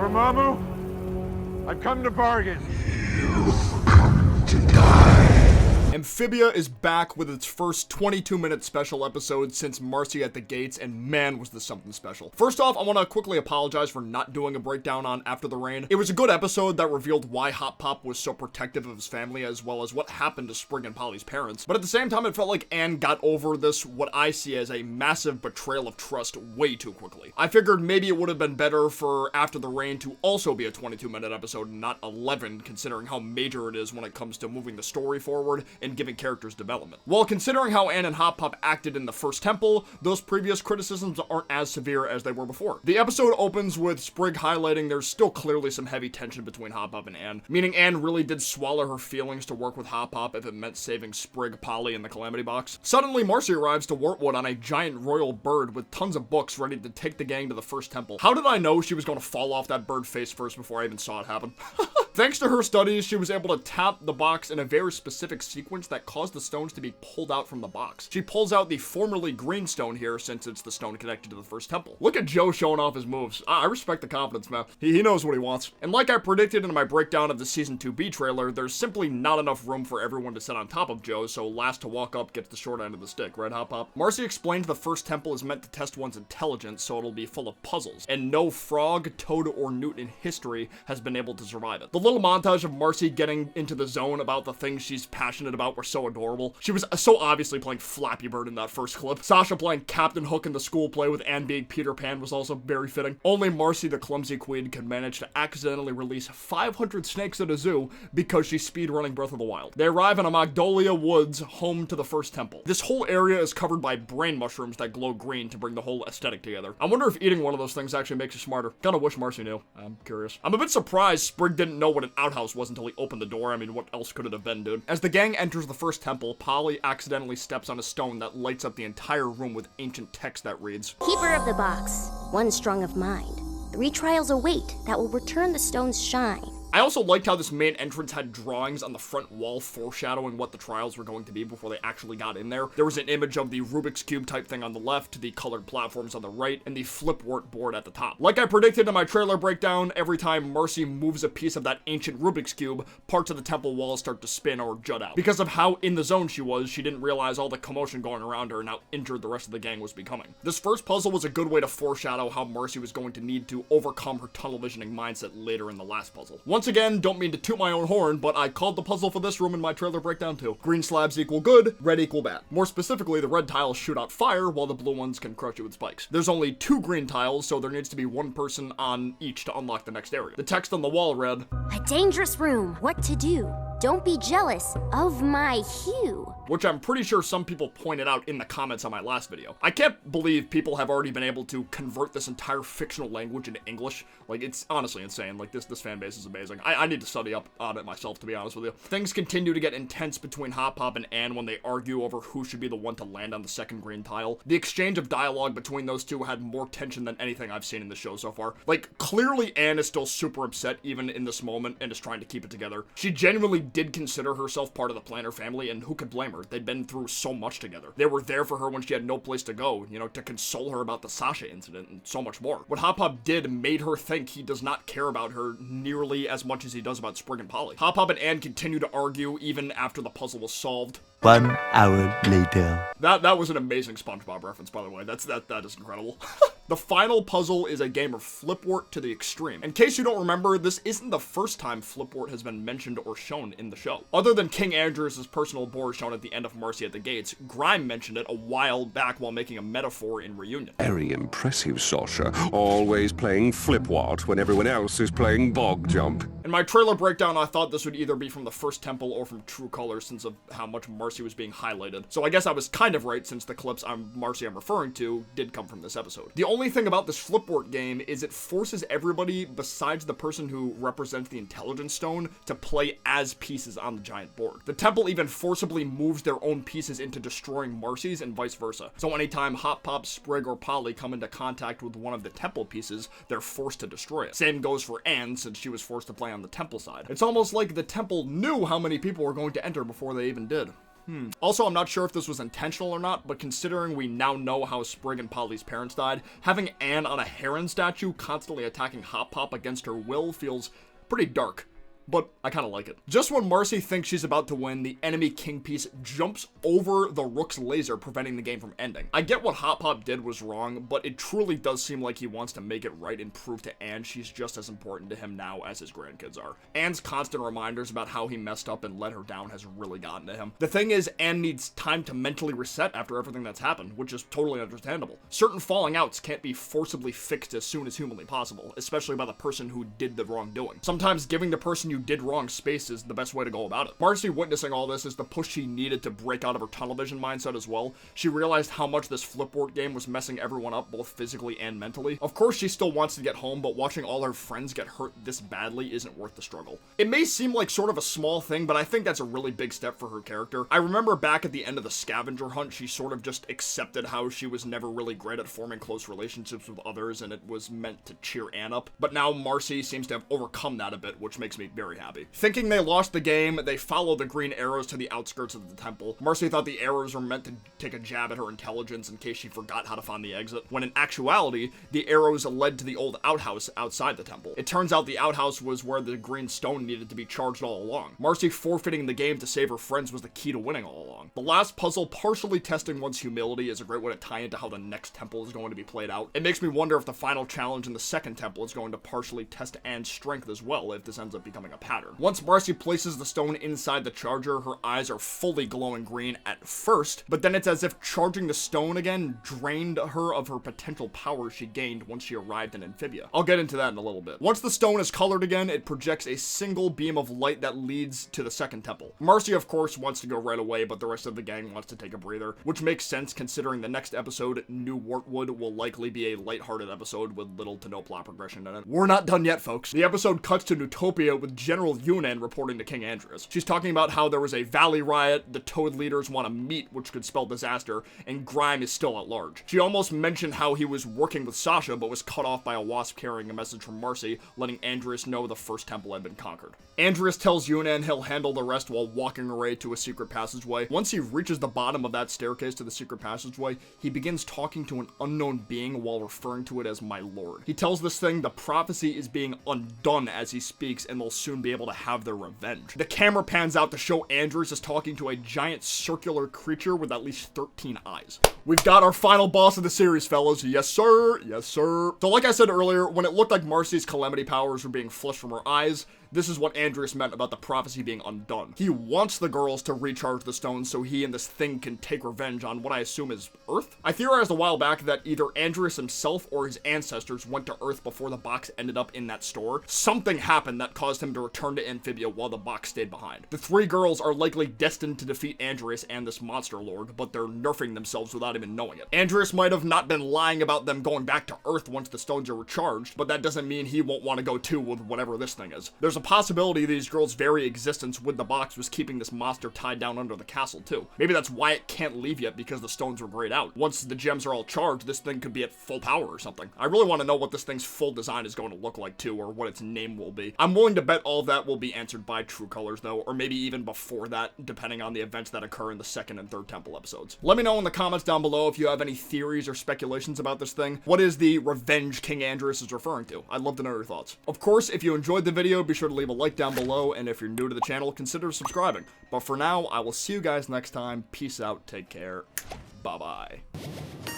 Dormammu, I've come to bargain. Amphibia is back with its first 22-minute special episode since Marcy at the Gates, and man was this something special. First off, I want to quickly apologize for not doing a breakdown on After the Rain. It was a good episode that revealed why Hop Pop was so protective of his family, as well as what happened to Sprig and Polly's parents. But at the same time, it felt like Anne got over this, what I see as a massive betrayal of trust, way too quickly. I figured maybe it would have been better for After the Rain to also be a 22-minute episode and not 11, considering how major it is when it comes to moving the story forward and giving characters development. Well, considering how Anne and Hop Pop acted in the first temple, those previous criticisms aren't as severe as they were before. The episode opens with Sprig highlighting there's still clearly some heavy tension between Hop Pop and Anne, meaning Anne really did swallow her feelings to work with Hop Pop if it meant saving Sprig, Polly, and the Calamity Box. Suddenly, Marcy arrives to Wartwood on a giant royal bird with tons of books ready to take the gang to the first temple. How did I know she was going to fall off that bird face first before I even saw it happen? Thanks to her studies, she was able to tap the box in a very specific sequence that caused the stones to be pulled out from the box. She pulls out the formerly green stone here since it's the stone connected to the first temple. Look at Joe showing off his moves. I respect the confidence, man. He knows what he wants. And like I predicted in my breakdown of the Season 2B trailer, there's simply not enough room for everyone to sit on top of Joe, so last to walk up gets the short end of the stick, right, Hop Pop? Marcy explained the first temple is meant to test one's intelligence, so it'll be full of puzzles, and no frog, toad, or newt in history has been able to survive it. The little montage of Marcy getting into the zone about the things she's passionate about were so adorable. She was so obviously playing Flappy Bird in that first clip. Sasha playing Captain Hook in the school play with Anne being Peter Pan was also very fitting. Only Marcy, the clumsy queen, could manage to accidentally release 500 snakes at a zoo because she's speedrunning Breath of the Wild. They arrive in a Magnolia Woods, home to the first temple. This whole area is covered by brain mushrooms that glow green to bring the whole aesthetic together. I wonder if eating one of those things actually makes you smarter. Kinda wish Marcy knew. I'm curious. I'm a bit surprised Sprig didn't know what an outhouse was until he opened the door. I mean, what else could it have been, dude? As the gang enters the first temple, Polly accidentally steps on a stone that lights up the entire room with ancient text that reads, Keeper of the box, one strong of mind. 3 trials await that will return the stone's shine. I also liked how this main entrance had drawings on the front wall foreshadowing what the trials were going to be before they actually got in there. There was an image of the Rubik's Cube type thing on the left, the colored platforms on the right, and the flipwort board at the top. Like I predicted in my trailer breakdown, every time Marcy moves a piece of that ancient Rubik's Cube, parts of the temple walls start to spin or jut out. Because of how in the zone she was, she didn't realize all the commotion going around her and how injured the rest of the gang was becoming. This first puzzle was a good way to foreshadow how Marcy was going to need to overcome her tunnel visioning mindset later in the last puzzle. Once again, don't mean to toot my own horn, but I called the puzzle for this room in my trailer breakdown too. Green slabs equal good, red equal bad. More specifically, the red tiles shoot out fire, while the blue ones can crush you with spikes. There's only 2 green tiles, so there needs to be 1 person on each to unlock the next area. The text on the wall read, A dangerous room, what to do? Don't be jealous of my hue. Which I'm pretty sure some people pointed out in the comments on my last video. I can't believe people have already been able to convert this entire fictional language into English. Like, it's honestly insane. Like, this fan base is amazing. I need to study up on it myself, to be honest with you. Things continue to get intense between Hop Pop and Anne when they argue over who should be the one to land on the second green tile. The exchange of dialogue between those two had more tension than anything I've seen in the show so far. Like, clearly Anne is still super upset even in this moment and is trying to keep it together. She genuinely did consider herself part of the Plantar family, and who could blame her? They'd been through so much together. They were there for her when she had no place to go, you know, to console her about the Sasha incident and so much more. What Hop Pop did made her think he does not care about her nearly as much as he does about Sprig and Polly. Hop Pop and Anne continue to argue even after the puzzle was solved. 1 hour later. That was an amazing SpongeBob reference, by the way. That is incredible. The final puzzle is a game of Flipwort to the extreme. In case you don't remember, this isn't the first time Flipwort has been mentioned or shown in the show. Other than King Andrias' personal board shown at the end of Marcy at the Gates, Grime mentioned it a while back while making a metaphor in Reunion. Very impressive, Sasha. Always playing Flipwort when everyone else is playing Bog Jump. In my trailer breakdown, I thought this would either be from the first temple or from True Colors since of how much Marcy was being highlighted. So I guess I was kind of right since the clips Marcy I'm referring to did come from this episode. The only thing about this Flipwort game is it forces everybody besides the person who represents the intelligence stone to play as pieces on the giant board. The temple even forcibly moves their own pieces into destroying Marcy's and vice versa. So anytime Hop Pop, Sprig, or Polly come into contact with one of the temple pieces, they're forced to destroy it. Same goes for Anne since she was forced to play on the temple side. It's almost like the temple knew how many people were going to enter before they even did. Also, I'm not sure if this was intentional or not, but considering we now know how Sprig and Polly's parents died, having Anne on a heron statue constantly attacking Hop Pop against her will feels pretty dark. But I kind of like it. Just when Marcy thinks she's about to win, the enemy king piece jumps over the Rook's laser, preventing the game from ending. I get what Hop Pop did was wrong, but it truly does seem like he wants to make it right and prove to Anne she's just as important to him now as his grandkids are. Anne's constant reminders about how he messed up and let her down has really gotten to him. The thing is, Anne needs time to mentally reset after everything that's happened, which is totally understandable. Certain falling outs can't be forcibly fixed as soon as humanly possible, especially by the person who did the wrongdoing. Sometimes giving the person you did wrong space is the best way to go about it. Marcy witnessing all this is the push she needed to break out of her tunnel vision mindset as well. She realized how much this flipboard game was messing everyone up both physically and mentally. Of course she still wants to get home, but watching all her friends get hurt this badly isn't worth the struggle. It may seem like sort of a small thing, but I think that's a really big step for her character. I remember back at the end of the scavenger hunt, she sort of just accepted how she was never really great at forming close relationships with others and it was meant to cheer Anne up. But now Marcy seems to have overcome that a bit, which makes me very happy. Thinking they lost the game, they follow the green arrows to the outskirts of the temple. Marcy thought the arrows were meant to take a jab at her intelligence in case she forgot how to find the exit, when in actuality, the arrows led to the old outhouse outside the temple. It turns out the outhouse was where the green stone needed to be charged all along. Marcy forfeiting the game to save her friends was the key to winning all along. The last puzzle, partially testing one's humility, is a great way to tie into how the next temple is going to be played out. It makes me wonder if the final challenge in the second temple is going to partially test Anne's strength as well, if this ends up becoming a pattern. Once Marcy places the stone inside the charger, her eyes are fully glowing green at first, but then it's as if charging the stone again drained her of her potential power she gained once she arrived in Amphibia. I'll get into that in a little bit. Once the stone is colored again, it projects a single beam of light that leads to the second temple. Marcy, of course, wants to go right away, but the rest of the gang wants to take a breather, which makes sense considering the next episode, New Wartwood, will likely be a lighthearted episode with little to no plot progression in it. We're not done yet, folks. The episode cuts to Newtopia with General Yunnan reporting to King Andrias. She's talking about how there was a valley riot, the Toad leaders want to meet, which could spell disaster, and Grime is still at large. She almost mentioned how he was working with Sasha, but was cut off by a wasp carrying a message from Marcy, letting Andrias know the first temple had been conquered. Andrias tells Yunnan he'll handle the rest while walking away to a secret passageway. Once he reaches the bottom of that staircase to the secret passageway, he begins talking to an unknown being while referring to it as my lord. He tells this thing the prophecy is being undone as he speaks and they'll soon be able to have their revenge. The camera pans out to show Andrias is talking to a giant circular creature with at least 13 eyes. We've got our final boss of the series, fellas. Yes, sir. Yes, sir. So like I said earlier, when it looked like Marcy's calamity powers were being flushed from her eyes, this is what Andrias meant about the prophecy being undone. He wants the girls to recharge the stones so he and this thing can take revenge on what I assume is Earth? I theorized a while back that either Andrias himself or his ancestors went to Earth before the box ended up in that store. Something happened that caused him to return to Amphibia while the box stayed behind. The three girls are likely destined to defeat Andrias and this monster lord, but they're nerfing themselves without even knowing it. Andrias might have not been lying about them going back to Earth once the stones are recharged, but that doesn't mean he won't want to go too with whatever this thing is. There's a possibility these girls' very existence with the box was keeping this monster tied down under the castle too. Maybe that's why it can't leave yet, because the stones were grayed out. Once the gems are all charged, this thing could be at full power or something. I really want to know what this thing's full design is going to look like too, or what its name will be. I'm willing to bet all of that will be answered by True Colors though, or maybe even before that, depending on the events that occur in the second and third temple episodes. Let me know in the comments down below if you have any theories or speculations about this thing. What is the revenge King Andrias is referring to? I'd love to know your thoughts. Of course, if you enjoyed the video, be sure to leave a like down below, and if you're new to the channel, consider subscribing. But for now, I will see you guys next time. Peace out, take care, bye-bye.